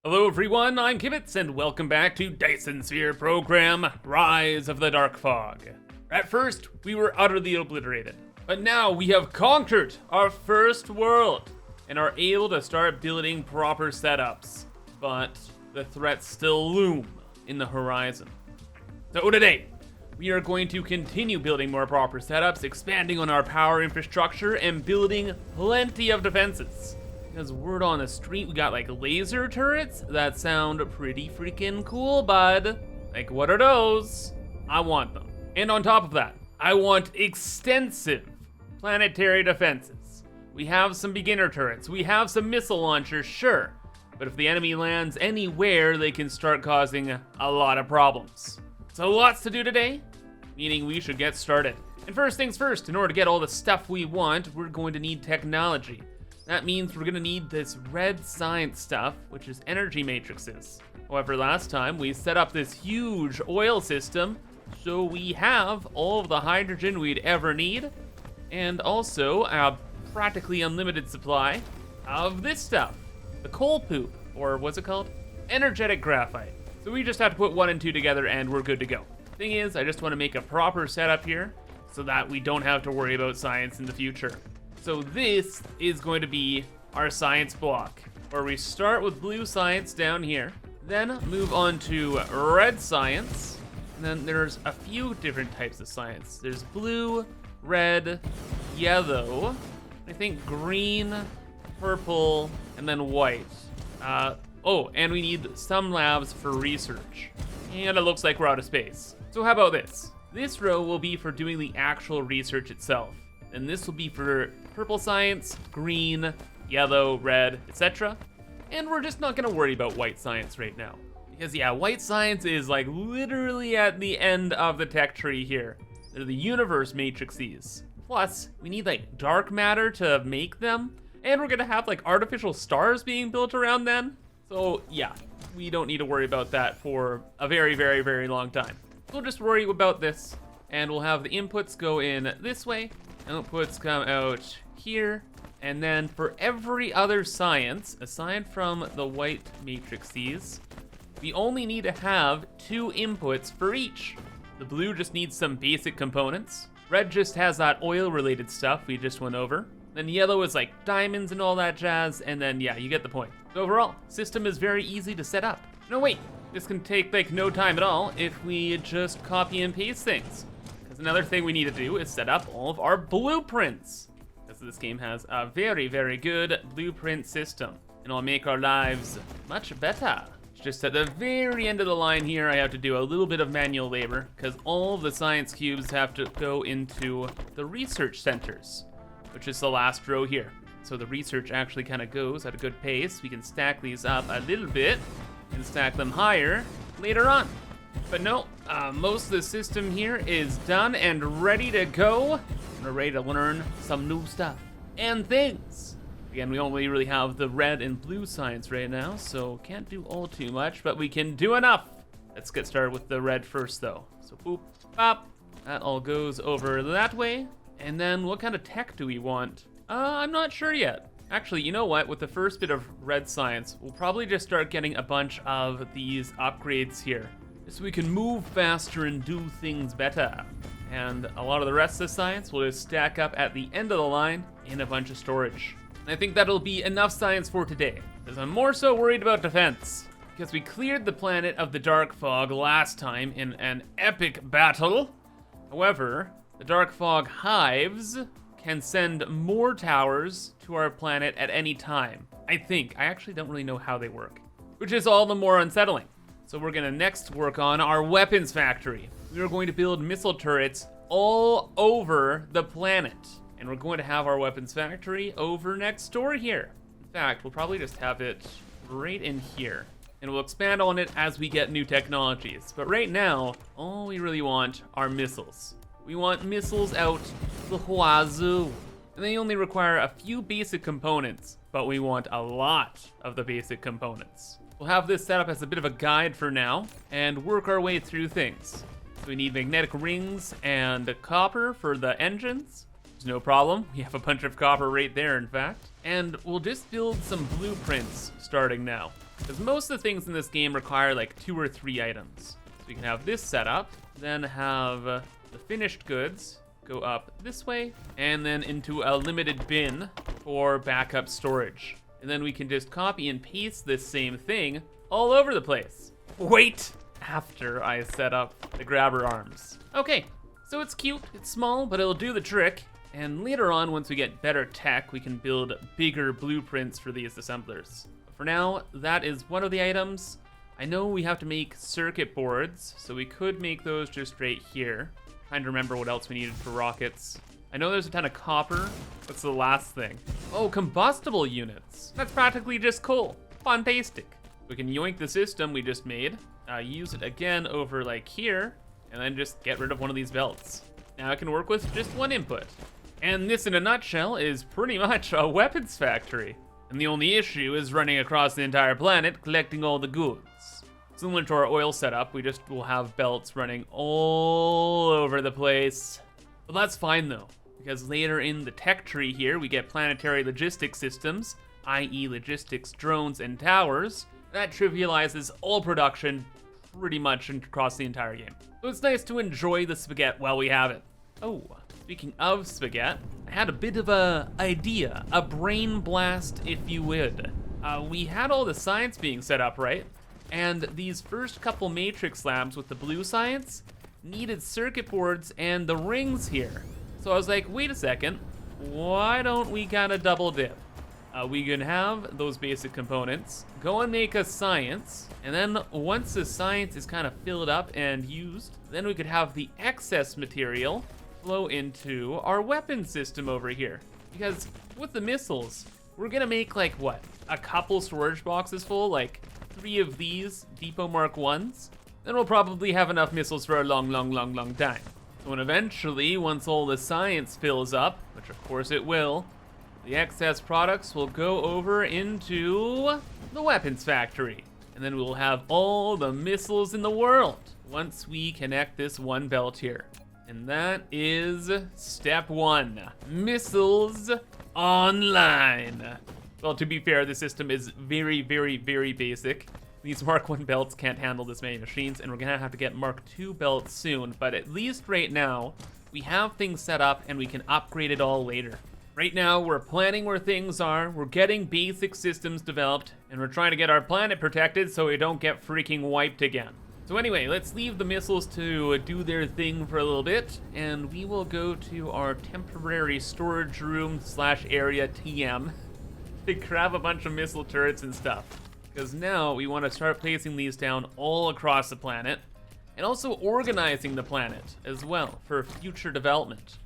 Hello everyone, I'm ImKibitz, and welcome back to Dyson Sphere program, Rise of the Dark Fog. At first, we were utterly obliterated, but now we have conquered our first world, and are able to start building proper setups. But the threats still loom in the horizon. So today, we are going to continue building more proper setups, expanding on our power infrastructure, and building plenty of defenses. Because word on the street, we got like laser turrets that sound pretty freaking cool, bud. Like, what are those? I want them. And on top of that, I want extensive planetary defenses. We have some beginner turrets, we have some missile launchers, sure. But if the enemy lands anywhere, they can start causing a lot of problems. So lots to do today, meaning we should get started. And first things first, in order to get all the stuff we want, we're going to need technology. That means we're gonna need this red science stuff, which is energy matrices. However, last time we set up this huge oil system, so we have all of the hydrogen we'd ever need, and also a practically unlimited supply of this stuff, the coal poop, or what's it called? Energetic graphite. So we just have to put 1 and 2 together and we're good to go. Thing is, I just wanna make a proper setup here so that we don't have to worry about science in the future. So this is going to be our science block, where we start with blue science down here, then move on to red science, and then there's a few different types of science. There's blue, red, yellow, I think green, purple, and then white. Oh, and we need some labs for research. And it looks like we're out of space. So how about this? This row will be for doing the actual research itself. And this will be for purple science, green, yellow, red, etc. And we're just not gonna worry about white science right now. Because yeah, white science is like literally at the end of the tech tree here. They're the universe matrices. Plus, we need like dark matter to make them. And we're gonna have like artificial stars being built around then. So yeah, we don't need to worry about that for a very, very, very long time. We'll just worry about this, and we'll have the inputs go in this way. Outputs come out here, and then for every other science, aside from the white matrices, we only need to have 2 inputs for each. The blue just needs some basic components. Red just has that oil-related stuff we just went over. Then yellow is like diamonds and all that jazz, and then yeah, you get the point. So overall, system is very easy to set up. No wait, this can take like no time at all if we just copy and paste things. Another thing we need to do is set up all of our blueprints, because this game has a very, very good blueprint system, and it'll make our lives much better. It's just at the very end of the line here, I have to do a little bit of manual labor, because all of the science cubes have to go into the research centers, which is the last row here. So the research actually kind of goes at a good pace. We can stack these up a little bit and stack them higher later on. But no, most of the system here is done and ready to go. We're ready to learn some new stuff and things. Again, we only really have the red and blue science right now, so can't do all too much, but we can do enough. Let's get started with the red first though. So boop, pop, that all goes over that way. And then what kind of tech do we want? I'm not sure yet. Actually, you know what? With the first bit of red science, we'll probably just start getting a bunch of these upgrades here, so we can move faster and do things better. And a lot of the rest of the science will just stack up at the end of the line in a bunch of storage. And I think that'll be enough science for today, because I'm more so worried about defense. Because we cleared the planet of the dark fog last time in an epic battle. However, the dark fog hives can send more towers to our planet at any time. I actually don't really know how they work, which is all the more unsettling. So we're gonna next work on our weapons factory. We are going to build missile turrets all over the planet. And we're going to have our weapons factory over next door here. In fact, we'll probably just have it right in here. And we'll expand on it as we get new technologies. But right now, all we really want are missiles. We want missiles out the wazoo. And they only require a few basic components, but we want a lot of the basic components. We'll have this set up as a bit of a guide for now and work our way through things. So we need magnetic rings and copper for the engines. There's no problem. We have a bunch of copper right there, in fact. And we'll just build some blueprints starting now. because most of the things in this game require like 2 or 3 items. So we can have this set up, then have the finished goods go up this way, and then into a limited bin for backup storage. And then we can just copy and paste this same thing all over the place. Wait, after I set up the grabber arms. Okay, so it's cute, it's small, but it'll do the trick. And later on, once we get better tech, we can build bigger blueprints for these assemblers. But for now, that is one of the items. I know we have to make circuit boards, so we could make those just right here. Trying to remember what else we needed for rockets. I know there's a ton of copper. What's the last thing? Oh, combustible units. That's practically just coal. Fantastic. We can yoink the system we just made, use it again over like here, and then just get rid of one of these belts. Now I can work with just one input. And this, in a nutshell, is pretty much a weapons factory. And the only issue is running across the entire planet, collecting all the goods. Similar to our oil setup, we just will have belts running all over the place. But that's fine though, because later in the tech tree here, we get planetary logistics systems, i.e. logistics, drones, and towers. That trivializes all production pretty much across the entire game. So it's nice to enjoy the spaghetti while we have it. Oh, speaking of spaghetti, I had a bit of a idea, a brain blast if you would. We had all the science being set up, right? And these first couple matrix labs with the blue science needed circuit boards and the rings here. So I was like, wait a second, why don't we kind of double dip? We can have those basic components, go and make a science, and then once the science is kind of filled up and used, then we could have the excess material flow into our weapon system over here. Because with the missiles, we're gonna make like what? A couple storage boxes full, like 3 of these Depot Mark 1s? Then we'll probably have enough missiles for a long time. So when eventually, once all the science fills up, which of course it will, the excess products will go over into the weapons factory. And then we'll have all the missiles in the world once we connect this one belt here. And that is step 1, missiles online. Well, to be fair, the system is very basic. These Mark 1 belts can't handle this many machines, and we're gonna have to get Mark 2 belts soon, but at least right now, we have things set up and we can upgrade it all later. Right now, we're planning where things are, we're getting basic systems developed, and we're trying to get our planet protected so we don't get freaking wiped again. So anyway, let's leave the missiles to do their thing for a little bit, and we will go to our temporary storage room / area TM to grab a bunch of missile turrets and stuff. Because now we want to start placing these down all across the planet, and also organizing the planet as well for future development.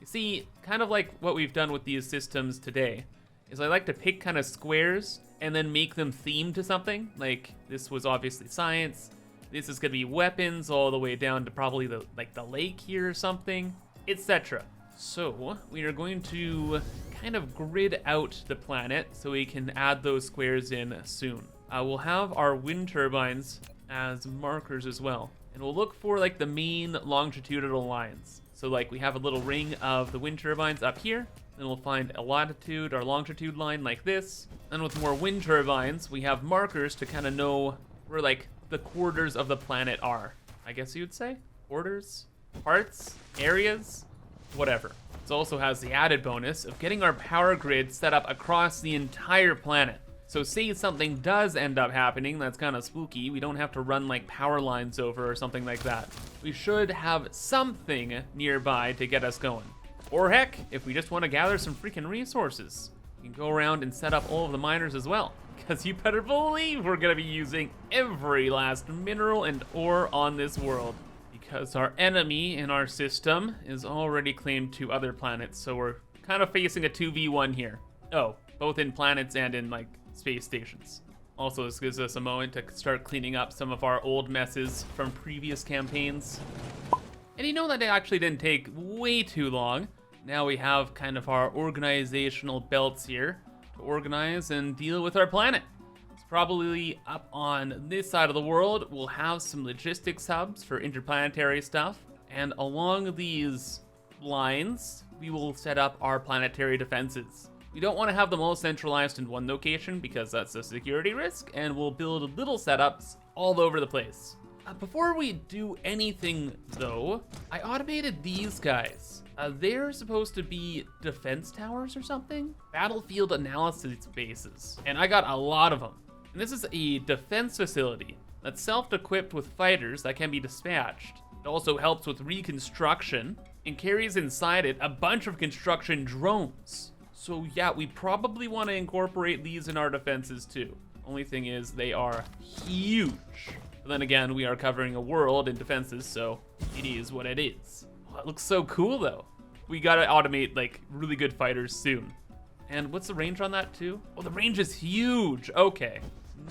You see, kind of like what we've done with these systems today, is I like to pick kind of squares and then make them themed to something. Like this was obviously science. This is gonna be weapons all the way down to probably the lake here or something, etc. So we are going to kind of grid out the planet so we can add those squares in soon. We'll have our wind turbines as markers as well. And we'll look for like the main longitudinal lines. So like we have a little ring of the wind turbines up here, then we'll find a latitude or longitude line like this. And with more wind turbines, we have markers to kind of know where like the quarters of the planet are. I guess you'd say? Quarters? Parts? Areas? Whatever. It also has the added bonus of getting our power grid set up across the entire planet. So say something does end up happening that's kind of spooky, we don't have to run like power lines over or something like that. We should have something nearby to get us going. Or heck, if we just want to gather some freaking resources, we can go around and set up all of the miners as well. Because you better believe we're going to be using every last mineral and ore on this world. Because our enemy in our system is already claimed to other planets, so we're kind of facing a 2v1 here. Oh, both in planets and in like space stations. Also, this gives us a moment to start cleaning up some of our old messes from previous campaigns. And you know that it actually didn't take way too long. Now we have kind of our organizational belts here to organize and deal with our planet. It's probably up on this side of the world, we'll have some logistics hubs for interplanetary stuff. And along these lines, we will set up our planetary defenses. We don't want to have them all centralized in one location because that's a security risk, and we'll build little setups all over the place. Before we do anything though, I automated these guys. They're supposed to be defense towers or something? Battlefield analysis bases. And I got a lot of them. And this is a defense facility that's self-equipped with fighters that can be dispatched. It also helps with reconstruction and carries inside it a bunch of construction drones. So yeah, we probably want to incorporate these in our defenses too. Only thing is they are huge. But then again, we are covering a world in defenses, so it is what it is. Oh, it looks so cool though. We gotta automate like really good fighters soon. And what's the range on that too? Oh, the range is huge. Okay,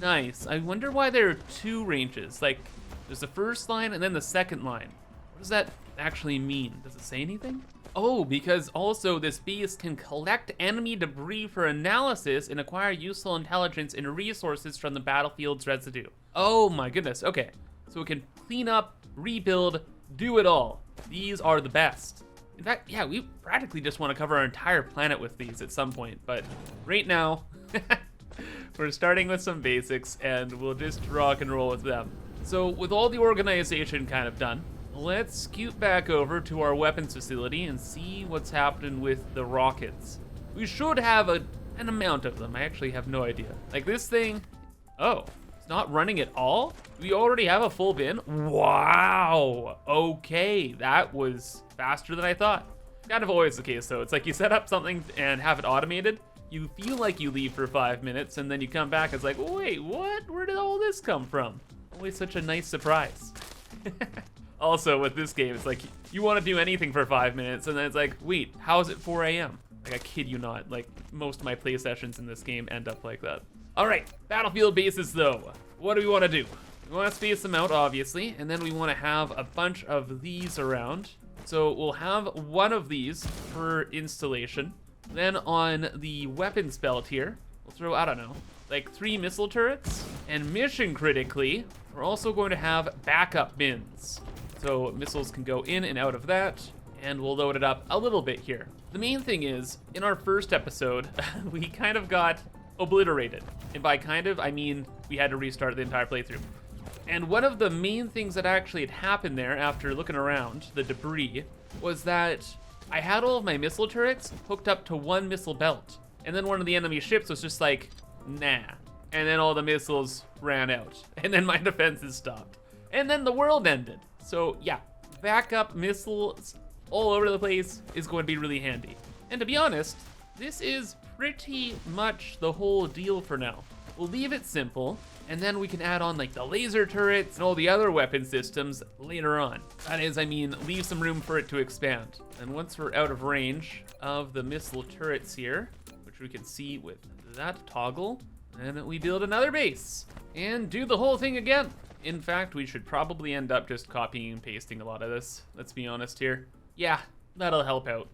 nice. I wonder why there are two ranges. Like there's the first line and then the second line. What does that actually mean? Does it say anything? Oh, because also this beast can collect enemy debris for analysis and acquire useful intelligence and resources from the battlefield's residue. Oh my goodness, okay. So it can clean up, rebuild, do it all. These are the best. In fact, yeah, we practically just want to cover our entire planet with these at some point, but right now, we're starting with some basics and we'll just rock and roll with them. So with all the organization kind of done, let's scoot back over to our weapons facility and see what's happening with the rockets. We should have an amount of them. I actually have no idea. Like this thing, oh, it's not running at all? We already have a full bin? Wow, okay, that was faster than I thought. Kind of always the case though. It's like you set up something and have it automated, you feel like you leave for 5 minutes and then you come back, it's like, wait, what? Where did all this come from? Always such a nice surprise. Also, with this game, it's like, you want to do anything for 5 minutes, and then it's like, wait, how is it 4 a.m.? Like, I kid you not, like, most of my play sessions in this game end up like that. All right, battlefield bases, though. What do we want to do? We want to space them out, obviously, and then we want to have a bunch of these around. So we'll have one of these per installation. Then on the weapons belt here, we'll throw, I don't know, like 3 missile turrets. And mission critically, we're also going to have backup bins. So missiles can go in and out of that, and we'll load it up a little bit here. The main thing is, in our first episode, we kind of got obliterated. And by kind of, I mean we had to restart the entire playthrough. And one of the main things that actually had happened there after looking around, the debris, was that I had all of my missile turrets hooked up to one missile belt. And then one of the enemy ships was just like, nah. And then all the missiles ran out. And then my defenses stopped. And then the world ended. So yeah, backup missiles all over the place is going to be really handy. And to be honest, this is pretty much the whole deal for now. We'll leave it simple, and then we can add on like the laser turrets and all the other weapon systems later on. That is, I mean, leave some room for it to expand. And once we're out of range of the missile turrets here, which we can see with that toggle, and we build another base and do the whole thing again. In fact, we should probably end up just copying and pasting a lot of this. Let's be honest here. Yeah, that'll help out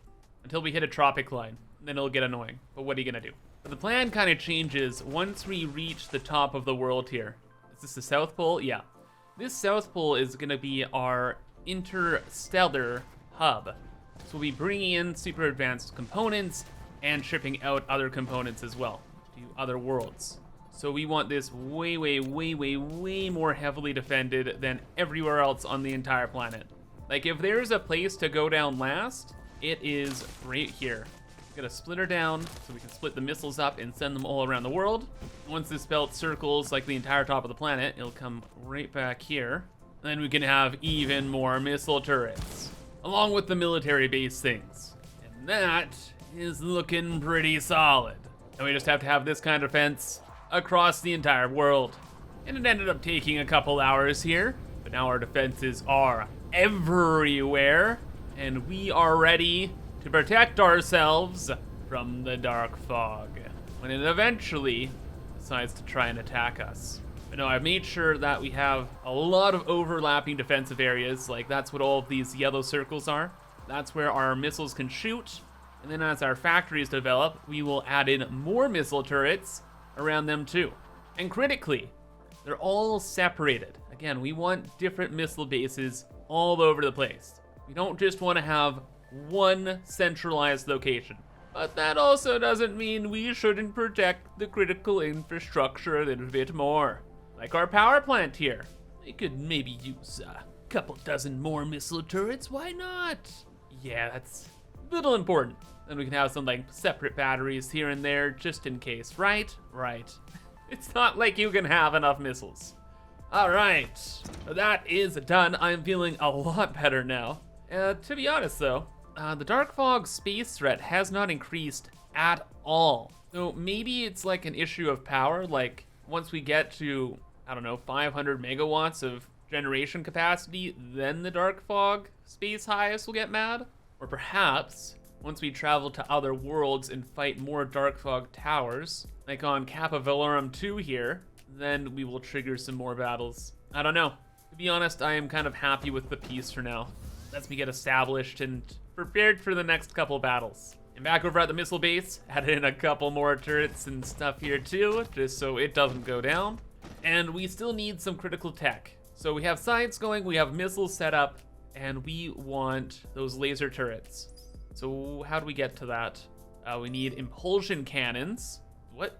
until we hit a tropic line. Then it'll get annoying, but what are you gonna do? But the plan kind of changes once we reach the top of the world here. Is this the South Pole? Yeah. This South Pole is gonna be our Interstellar Hub. So we'll be bringing in super advanced components and shipping out other components as well to other worlds. So we want this way, way, way, way, way more heavily defended than everywhere else on the entire planet. Like if there's a place to go down last, it is right here. We're gonna split her down so we can split the missiles up and send them all around the world. Once this belt circles like the entire top of the planet, it'll come right back here. And then we can have even more missile turrets, along with the military base things. And that is looking pretty solid. And we just have to have this kind of fence across the entire world. And it ended up taking a couple hours here, but now our defenses are everywhere, and we are ready to protect ourselves from the dark fog when it eventually decides to try and attack us. But no, I've made sure that we have a lot of overlapping defensive areas. Like that's what all of these yellow circles are. That's where our missiles can shoot. And then as our factories develop, we will add in more missile turrets around them too. And critically, they're all separated. Again, we want different missile bases all over the place. We don't just want to have one centralized location. But that also doesn't mean we shouldn't protect the critical infrastructure a little bit more. Like our power plant here. We could maybe use a couple dozen more missile turrets, why not? Yeah, that's a little important. Then we can have some like separate batteries here and there just in case, right? Right. It's not like you can have enough missiles. All right, that is done. I'm feeling a lot better now. To be honest though, the Dark Fog space threat has not increased at all. So maybe it's like an issue of power, like once we get to, I don't know, 500 megawatts of generation capacity, then the Dark Fog space highest will get mad? Or perhaps, once we travel to other worlds and fight more Dark Fog towers, like on Kappa Velorum 2 here, then we will trigger some more battles. I don't know. To be honest, I am kind of happy with the peace for now. Lets me get established and prepared for the next couple battles. And back over at the missile base, added in a couple more turrets and stuff here too, just so it doesn't go down. And we still need some critical tech. So we have science going, we have missiles set up, and we want those laser turrets. So how do we get to that? We need impulsion cannons. What?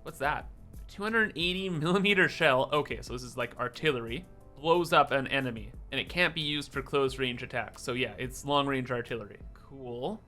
What's that? 280 millimeter shell. Okay, so this is like artillery. Blows up an enemy, and it can't be used for close range attacks. So yeah, it's long range artillery. Cool.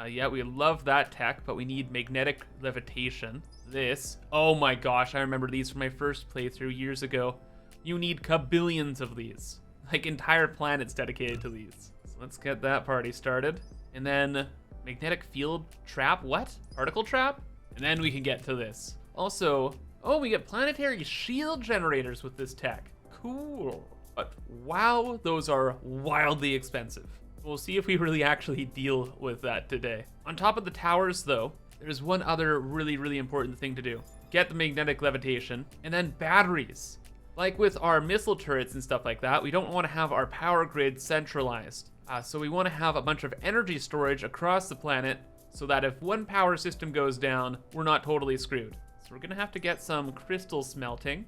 Yeah, we love that tech, but we need magnetic levitation. This, oh my gosh, I remember these from my first playthrough years ago. You need kabillions of these. Like entire planets dedicated to these. So let's get that party started. And then magnetic field trap, what? Particle trap? And then we can get to this. Also, oh, we get planetary shield generators with this tech. Cool. But wow, those are wildly expensive. We'll see if we really actually deal with that today. On top of the towers though, there's one other really important thing to do. Get the magnetic levitation, and then batteries. Like with our missile turrets and stuff like that, we don't want to have our power grid centralized. So we want to have a bunch of energy storage across the planet so that if one power system goes down, we're not totally screwed. So we're gonna have to get some crystal smelting.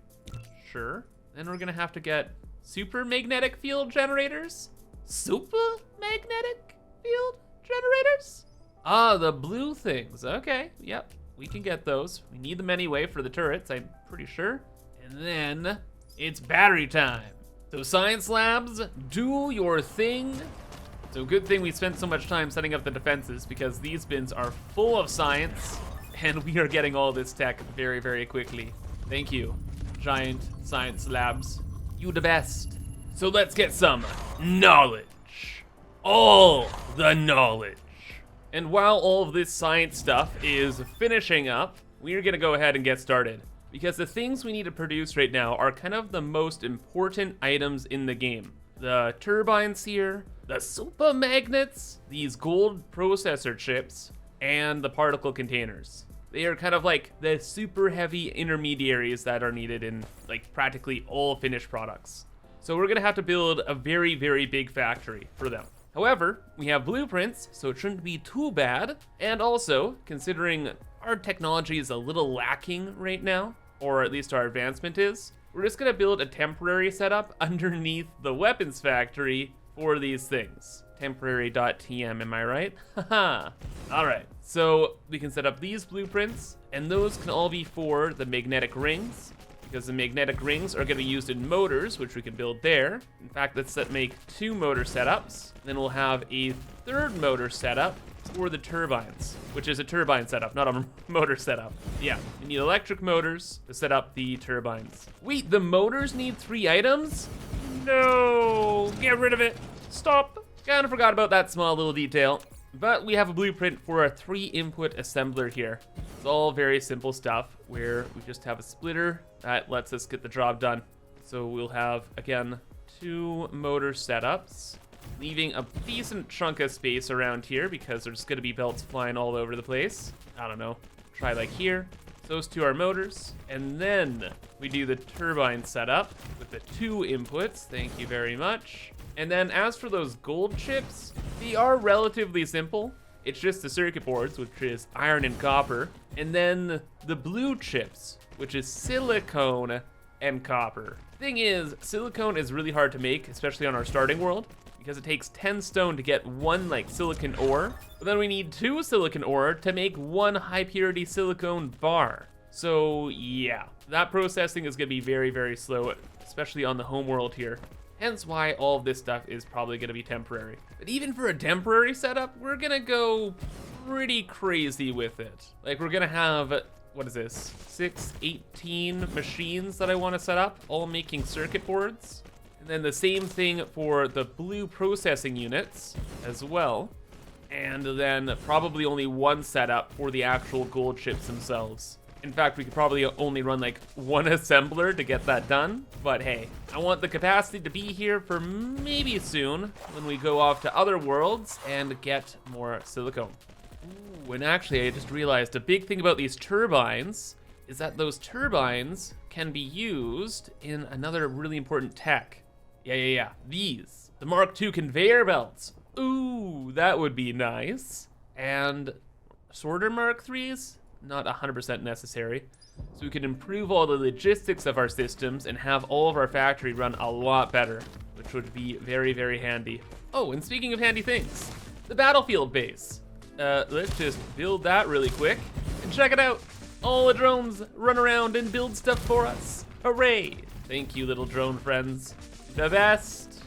Sure. Then we're gonna have to get super magnetic field generators. Super magnetic field generators? Ah, the blue things. Okay, yep, we can get those. We need them anyway for the turrets, I'm pretty sure. And then it's battery time. So science labs, do your thing. So good thing we spent so much time setting up the defenses because these bins are full of science and we are getting all this tech very quickly. Thank you, giant science labs. You the best. So let's get some knowledge. All the knowledge. And while all of this science stuff is finishing up, we're gonna go ahead and get started. Because the things we need to produce right now are kind of the most important items in the game. The turbines here, the super magnets, these gold processor chips, and the particle containers. They are kind of like the super heavy intermediaries that are needed in like practically all finished products. So we're gonna have to build a very big factory for them. However, we have blueprints, so it shouldn't be too bad. And also, considering our technology is a little lacking right now, or at least our advancement is, we're just gonna build a temporary setup underneath the weapons factory for these things. Temporary.tm, am I right? Haha. All right, so we can set up these blueprints, and those can all be for the magnetic rings, because the magnetic rings are gonna be used in motors, which we can build there. In fact, let's make 2 motor setups. Then we'll have a 3rd motor setup for the turbines, which is a turbine setup, not a motor setup. Yeah, we need electric motors to set up the turbines. Wait, the motors need 3 items? No, get rid of it. Stop. Kind of forgot about that small little detail. But we have a blueprint for a 3-input assembler here. It's all very simple stuff where we just have a splitter that lets us get the job done. So we'll have, again, 2 motor setups, leaving a decent chunk of space around here because there's gonna be belts flying all over the place. I don't know, try like here. Those 2 are motors, and then we do the turbine setup with the 2 inputs, thank you very much. And then as for those gold chips, they are relatively simple. It's just the circuit boards, which is iron and copper, and then the blue chips, which is silicone and copper. Thing is, silicone is really hard to make, especially on our starting world, because it takes 10 stone to get one like silicon ore, but then we need 2 silicon ore to make 1 high purity silicone bar. So yeah, that processing is gonna be very, very slow, especially on the home world here. Hence why all of this stuff is probably gonna be temporary. But even for a temporary setup, we're gonna go pretty crazy with it. Like we're gonna have, what is this? 18 machines that I wanna set up, all making circuit boards. And then the same thing for the blue processing units as well. And then probably only 1 setup for the actual gold chips themselves. In fact, we could probably only run like 1 assembler to get that done. But hey, I want the capacity to be here for maybe soon when we go off to other worlds and get more silicone. Ooh, and actually I just realized a big thing about these turbines is that those turbines can be used in another really important tech. Yeah. These, the Mark II conveyor belts. Ooh, that would be nice. And sorter Mark IIIs, not 100% necessary. So we can improve all the logistics of our systems and have all of our factory run a lot better, which would be very, very handy. Oh, and speaking of handy things, the battlefield base. Let's just build that really quick and check it out. All the drones run around and build stuff for us. Hooray! Thank you, little drone friends. The best,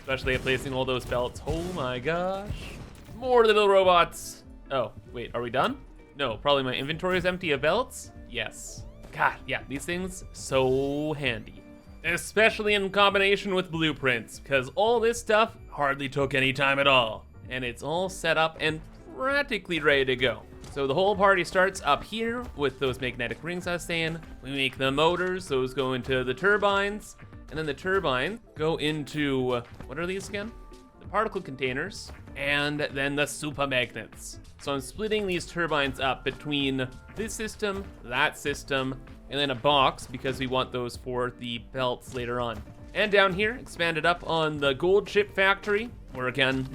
especially at placing all those belts. Oh my gosh. More little robots. Oh, wait, are we done? No, probably my inventory is empty of belts. Yes. God, yeah, these things, so handy. Especially in combination with blueprints, because all this stuff hardly took any time at all. And it's all set up and practically ready to go. So the whole party starts up here with those magnetic rings I was saying. We make the motors, those go into the turbines. And then the turbines go into, what are these again? The particle containers, and then the super magnets. So I'm splitting these turbines up between this system, that system, and then a box because we want those for the belts later on. And down here, expanded up on the gold chip factory, where again,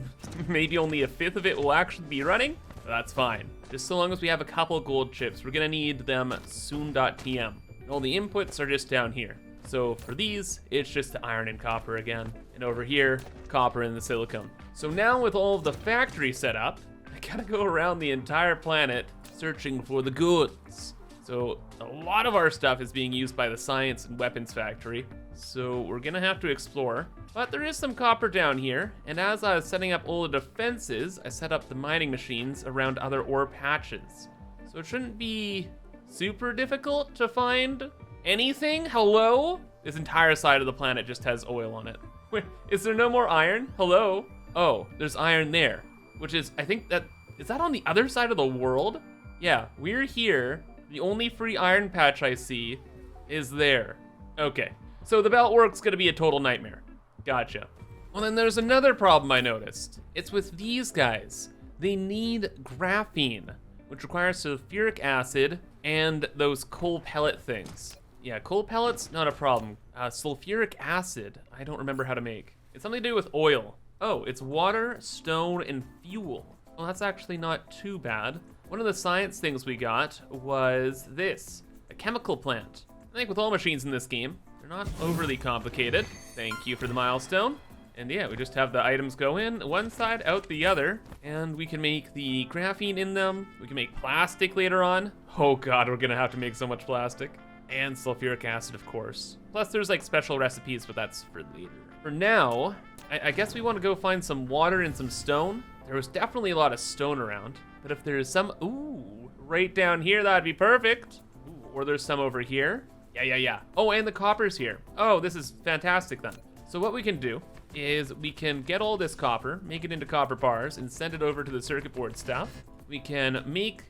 maybe only 1/5 of it will actually be running, but that's fine. Just so long as we have a couple gold chips, we're gonna need them soon.tm. All the inputs are just down here. So for these, it's just the iron and copper again. And over here, copper and the silicone. So now with all of the factory set up, I gotta go around the entire planet searching for the goods. So a lot of our stuff is being used by the science and weapons factory. So we're gonna have to explore. But there is some copper down here. And as I was setting up all the defenses, I set up the mining machines around other ore patches. So it shouldn't be super difficult to find anything. Hello? This entire side of the planet just has oil on it. Wait, is there no more iron? Hello? Oh, there's iron there, which is, I think is that on the other side of the world? Yeah, we're here. The only free iron patch I see is there. Okay, so the belt work's gonna be a total nightmare. Gotcha. Well, then there's another problem I noticed. It's with these guys. They need graphene, which requires sulfuric acid and those coal pellet things. Yeah, coal pellets, not a problem. Sulfuric acid, I don't remember how to make. It's something to do with oil. Oh, it's water, stone, and fuel. Well, that's actually not too bad. One of the science things we got was this, a chemical plant. I think with all machines in this game, they're not overly complicated. Thank you for the milestone. And yeah, we just have the items go in one side, out the other, and we can make the graphene in them. We can make plastic later on. Oh God, we're gonna have to make so much plastic. And sulfuric acid, of course. Plus there's like special recipes, but that's for later. For now, I guess we want to go find some water and some stone. There was definitely a lot of stone around, but if there's some, ooh, right down here, that'd be perfect. Ooh, or there's some over here. Yeah. Oh, and the copper's here. Oh, this is fantastic then. So what we can do is we can get all this copper, make it into copper bars, and send it over to the circuit board stuff. We can make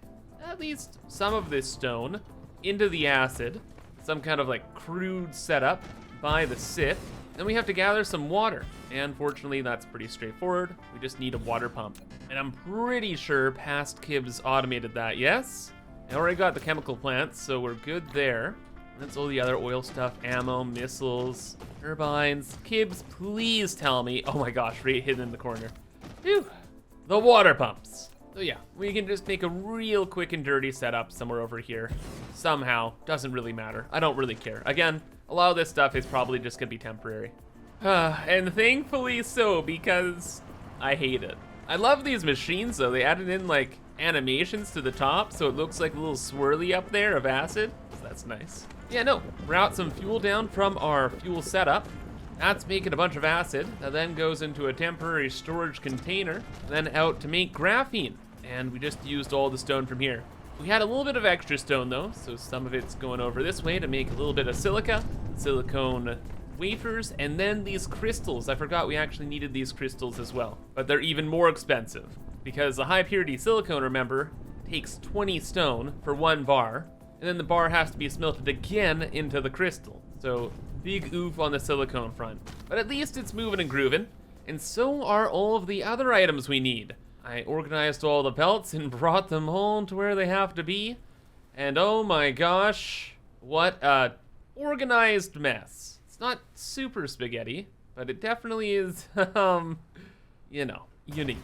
at least some of this stone into the acid, some kind of like crude setup by the Sith. Then we have to gather some water. And fortunately, that's pretty straightforward. We just need a water pump. And I'm pretty sure past Kibs automated that, yes? I already got the chemical plants, so we're good there. That's all the other oil stuff, ammo, missiles, turbines. Kibs, please tell me. Oh my gosh, right hidden in the corner. Phew. The water pumps. So yeah, we can just make a real quick and dirty setup somewhere over here. Somehow, doesn't really matter. I don't really care. Again, a lot of this stuff is probably just gonna be temporary. And thankfully so, because I hate it. I love these machines though. They added in like animations to the top, so it looks like a little swirly up there of acid. So that's nice. Yeah, no, route some fuel down from our fuel setup. That's making a bunch of acid. That then goes into a temporary storage container, then out to make graphene. And we just used all the stone from here. We had a little bit of extra stone though, so some of it's going over this way to make a little bit of silica, silicone wafers, and then these crystals. I forgot we actually needed these crystals as well, but they're even more expensive because the high purity silicone, remember, takes 20 stone for 1 bar, and then the bar has to be smelted again into the crystal. So big oof on the silicone front, but at least it's moving and grooving, and so are all of the other items we need. I organized all the belts and brought them home to where they have to be, and oh my gosh, what a organized mess. It's not super spaghetti, but it definitely is, you know, unique.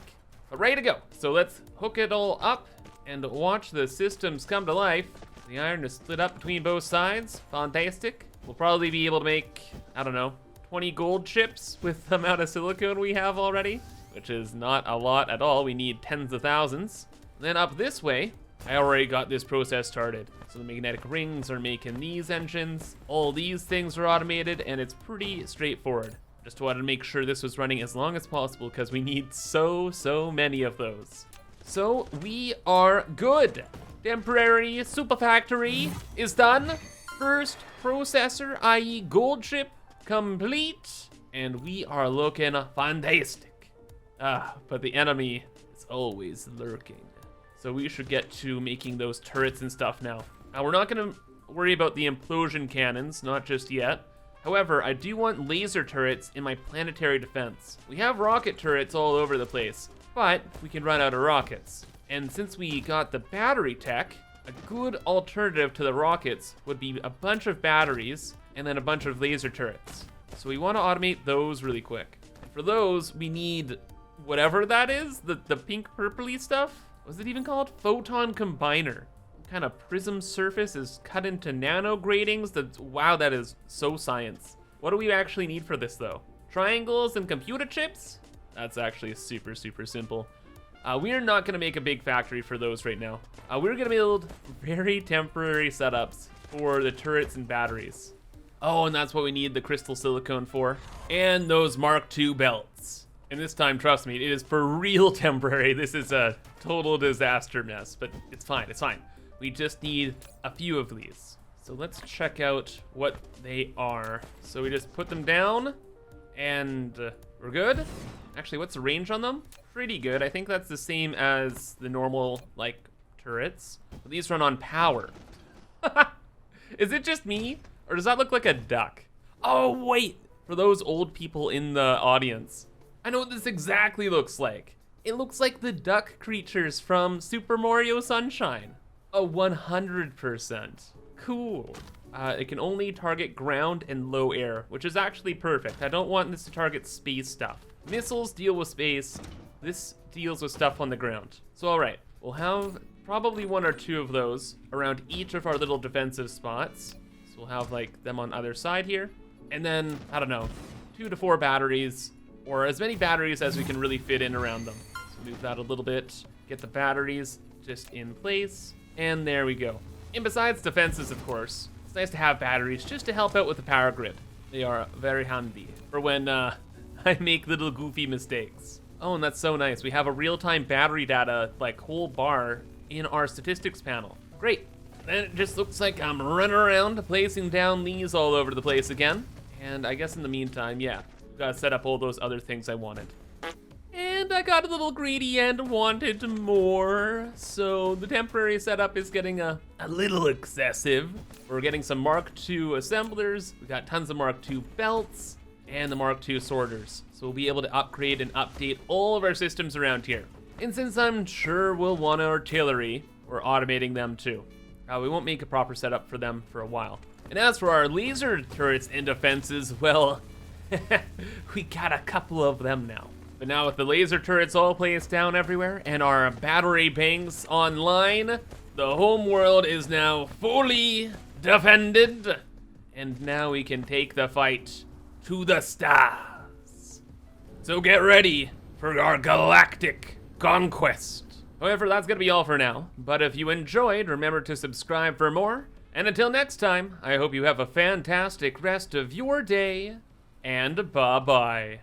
But ready to go. So let's hook it all up and watch the systems come to life. The iron is split up between both sides. Fantastic. We'll probably be able to make, I don't know, 20 gold chips with the amount of silicone we have already, which is not a lot at all. We need tens of thousands. Then up this way, I already got this process started. So the magnetic rings are making these engines. All these things are automated, and it's pretty straightforward. Just wanted to make sure this was running as long as possible because we need so many of those. So we are good. Temporary super factory is done. First processor, i.e. gold chip, complete. And we are looking fantastic. But the enemy is always lurking. So we should get to making those turrets and stuff now. Now we're not gonna worry about the implosion cannons, not just yet. However, I do want laser turrets in my planetary defense. We have rocket turrets all over the place, but we can run out of rockets. And since we got the battery tech, a good alternative to the rockets would be a bunch of batteries and then a bunch of laser turrets. So we want to automate those really quick. For those, we need whatever that is, the pink purpley stuff. Was it even called? Photon combiner. What kind of prism surface is cut into nano gratings? Wow, that is so science. What do we actually need for this though? Triangles and computer chips? That's actually super simple. We are not gonna make a big factory for those right now. We're gonna build very temporary setups for the turrets and batteries. Oh, and that's what we need the crystal silicone for. And those Mark II belts. And this time, trust me, it is for real temporary. This is a total disaster mess, but it's fine, it's fine. We just need a few of these. So let's check out what they are. So we just put them down and we're good. Actually, what's the range on them? Pretty good. I think that's the same as the normal, like, turrets. But these run on power. Is it just me? Or does that look like a duck? Oh, wait. For those old people in the audience, I know what this exactly looks like. It looks like the duck creatures from Super Mario Sunshine. Oh, 100%. Cool. It can only target ground and low air, which is actually perfect. I don't want this to target space stuff. Missiles deal with space. This deals with stuff on the ground. So all right, we'll have probably 1 or 2 of those around each of our little defensive spots. So we'll have like them on either side here. And then, I don't know, 2 to 4 batteries, or as many batteries as we can really fit in around them. So move that a little bit, get the batteries just in place, and there we go. And besides defenses, of course, it's nice to have batteries just to help out with the power grid. They are very handy for when I make little goofy mistakes. Oh, and that's so nice. We have a real-time battery data, like, whole bar in our statistics panel. Great. Then it just looks like I'm running around placing down these all over the place again. And I guess in the meantime, yeah, gotta set up all those other things I wanted. And I got a little greedy and wanted more. So the temporary setup is getting a little excessive. We're getting some Mark II assemblers. We got tons of Mark II belts and the Mark II sorters. So we'll be able to upgrade and update all of our systems around here. And since I'm sure we'll want artillery, we're automating them too. We won't make a proper setup for them for a while. And as for our laser turrets and defenses, well, we got a couple of them now. But now with the laser turrets all placed down everywhere and our battery banks online, the home world is now fully defended. And now we can take the fight to the stars. So get ready for our galactic conquest. However, that's gonna be all for now, but if you enjoyed, remember to subscribe for more, and until next time, I hope you have a fantastic rest of your day, and bye-bye.